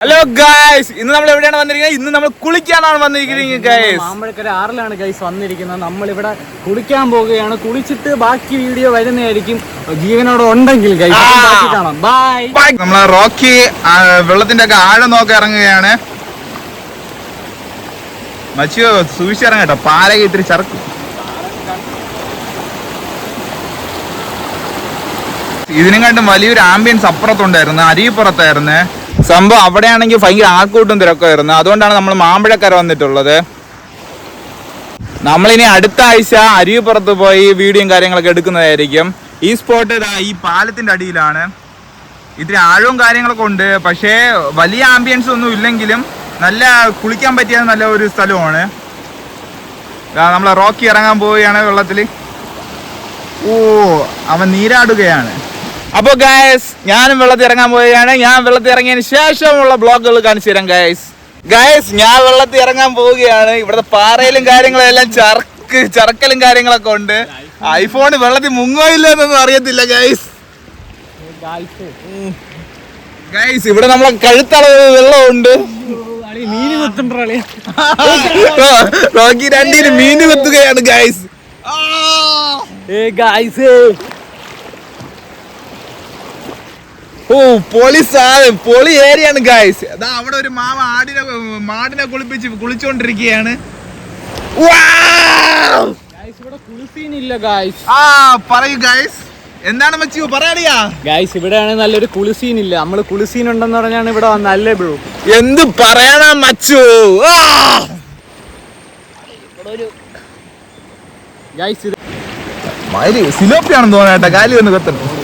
Hello guys, ഇന്ന് നമ്മൾ എവിടെയാണ് വന്നിരിക്കുന്നത്? ഇന്ന് നമ്മൾ കുളിക്കാനാണ് വന്നിരിക്കുന്നത് ഗൈസ്. മാമ്പഴക്കര 6-ലാണ് ഗൈസ് വന്നിരിക്കുന്നത്. നമ്മളിവിടെ കുളിക്കാൻ പോവുകയാണ്. കുളിച്ചിട്ട് ബാക്കി വീഡിയോ വരുന്നതായിരിക്കും. ജീവനോടെ ഉണ്ടെങ്കിൽ ഗൈസ് കാണാം. ബൈ. നമ്മളെ റോക്കി വെള്ളത്തിന്റെ ഒക്കെ ആഴം നോക്കി ഇറങ്ങുകയാണ്. മച്ചിയോ സൂക്ഷിച്ചിറങ്ങ കേട്ടോ, പാലക ഇത്തിരി ചറക്കും. ഇതിനും കണ്ടും വലിയൊരു ആംബിയൻസ് അപ്പുറത്തുണ്ടായിരുന്നു, അരിപ്പുറത്തായിരുന്നു സംഭവം. അവിടെയാണെങ്കിൽ ഭയങ്കര ആൾക്കൂട്ടും തിരക്കായിരുന്നു. അതുകൊണ്ടാണ് നമ്മൾ മാമ്പഴക്കര വന്നിട്ടുള്ളത്. നമ്മളിനി അടുത്ത ആഴ്ച അരിപ്പുറത്ത് പോയി വീഡിയോയും കാര്യങ്ങളൊക്കെ എടുക്കുന്നതായിരിക്കും. ഈ സ്പോട്ട് ഈ പാലത്തിന്റെ അടിയിലാണ്. ഇത്തിരി ആഴവും കാര്യങ്ങളൊക്കെ ഉണ്ട്, പക്ഷേ വലിയ ആംബിയൻസ് ഒന്നും ഇല്ലെങ്കിലും നല്ല കുളിക്കാൻ പറ്റിയ നല്ല ഒരു സ്ഥലമാണ്. നമ്മളെ റോക്കി ഇറങ്ങാൻ പോവുകയാണ് വെള്ളത്തിൽ. ഓ, അവൻ നീരാടുകയാണ്. അപ്പോൾ ഗൈസ്, ഞാനും വെള്ളത്തിൽ ഇറങ്ങാൻ പോവുകയാണ്. ഞാൻ വെള്ളത്തിൽ ഇറങ്ങിയതിന് ശേഷമുള്ള ബ്ലോഗുകൾ കാണിച്ചു തരാം ഗൈസ്. ഞാൻ വെള്ളത്തിൽ ഇറങ്ങാൻ പോവുകയാണ്. ഇവിടുത്തെ പാറയിലും കാര്യങ്ങളും എല്ലാം ചറക്കലും കാര്യങ്ങളൊക്കെ ഉണ്ട്. ഐഫോൺ വെള്ളത്തിൽ മുങ്ങുകയില്ല എന്നൊന്നും അറിയത്തില്ല ഗൈസ്. ഇവിടെ നമ്മളെ കഴുത്തളവ് വെള്ളമുണ്ട്. റോക്കി രണ്ടിന് മീന് കൊത്തുകയാണ് ഗൈസ്. ഓ, പൊളി ഏരിയാണ് ഗൈസ്. അതാ അവിടെ ഒരു മാമ മാടിനെ കുളിച്ചോണ്ടിരിക്കുകയാണ്. പറയൂ ഗൈസ്, എന്താണ് മച്ചു പറയാടിയാ ഗൈസ്? ഇവിടെയാണ് നല്ലൊരു കുളിസീൻ ഇല്ല. നമ്മള് കുളിസീൻ ഉണ്ടെന്ന് പറഞ്ഞാണ് ഇവിടെ വന്നല്ലേ ബ്രോ. എന്ത് പറയാനാ മച്ചു? സിലോപ്പിയാണെന്ന് തോന്നേട്ടാ, കാലി വന്ന് കത്തണം.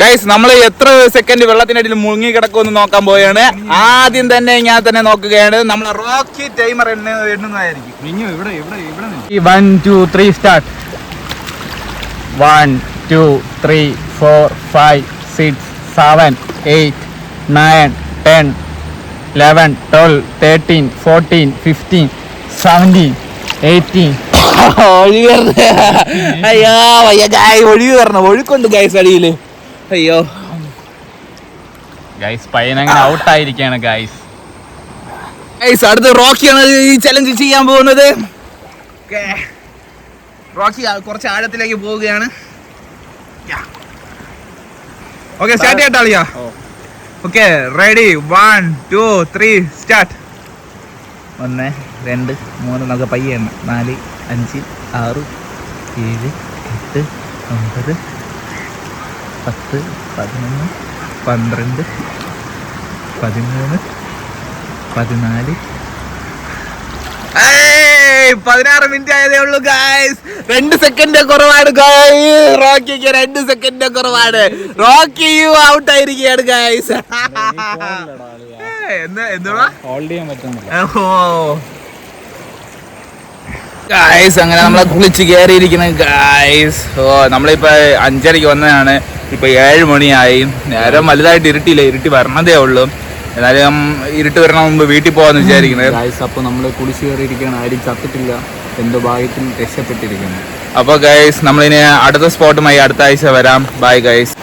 ഗൈസ്, നമ്മൾ എത്ര സെക്കൻഡ് വെള്ളത്തിനടിയിൽ മുങ്ങി കിടക്കുമെന്ന് നോക്കാൻ പോവുകയാണ്. ആദ്യം തന്നെ ഞാൻ തന്നെ നോക്കുകയാണ്. നമ്മളെ റോക്കി ടൈമർ എണ്ണുന്നതായിരിക്കും. 1 2 3 സ്റ്റാർട്ട്. 1 2 3 4 5 6 7 8 9 10 11 12 13 14 15 17 18. അയ്യോ വയ്യ ഗായ്, ഒഴുകി വരണം. ഒഴുക്കുണ്ട് ഗൈസ് അടിയില്. അയ്യോ ഗൈസ്, പയ്യനങ്ങനെ ഔട്ടായിരിക്കാണ് ഗൈസ്. അടുത്ത റോക്കിയാണ് ഈ ചലഞ്ച് ചെയ്യാൻ പോകുന്നത്. റോക്കി കുറച്ച് ആഴത്തിലേക്ക് പോവുകയാണ്. ഓക്കെ, സ്റ്റാർട്ട് ചെയ്യട്ടെ അളിയാ. Okay, ready. 1 2 3 സ്റ്റാർട്ട്. 1 2 3 നമുക്ക് പയ്യെ 4 5 6 7 8 9 10 11 12 13 14 16 മിനിറ്റ് ആയതേ ഉള്ളൂ ഗൈസ്. 2 സെക്കൻഡ് കുറവാണ് ഗൈസ്. റോക്കിക്ക് 2 സെക്കൻഡ് കുറവാണ്. റോക്കി ഔട്ട് ആയിരിക്കുകയാണ് ഗൈസ്. ഗൈസ്, അങ്ങനെ നമ്മളെ കുളിച്ച് കയറിയിരിക്കുന്നു ഗൈസ്. നമ്മളിപ്പോ 5:30 വന്നതാണ്. ഇപ്പൊ 7 മണിയായി. നേരം വലുതായിട്ട് ഇരുട്ടിയില്ല, ഇരുട്ടി വരണതേ ഉള്ളൂ. എന്നാലും ഇരുട്ട് വരണ മുമ്പ് വീട്ടിൽ പോവാന്ന് വിചാരിക്കുന്നത് ഗൈസ്. അപ്പൊ നമ്മള് കുളിച്ച് കയറിയിരിക്കുകയാണ്. ആരും ചത്തിട്ടില്ല, എന്തോ ഭാഗ്യത്തിൽ രക്ഷപ്പെട്ടിരിക്കുന്നു. അപ്പൊ ഗൈസ്, നമ്മളിനി അടുത്ത സ്പോട്ടുമായി അടുത്ത ആഴ്ച വരാം. Bye guys.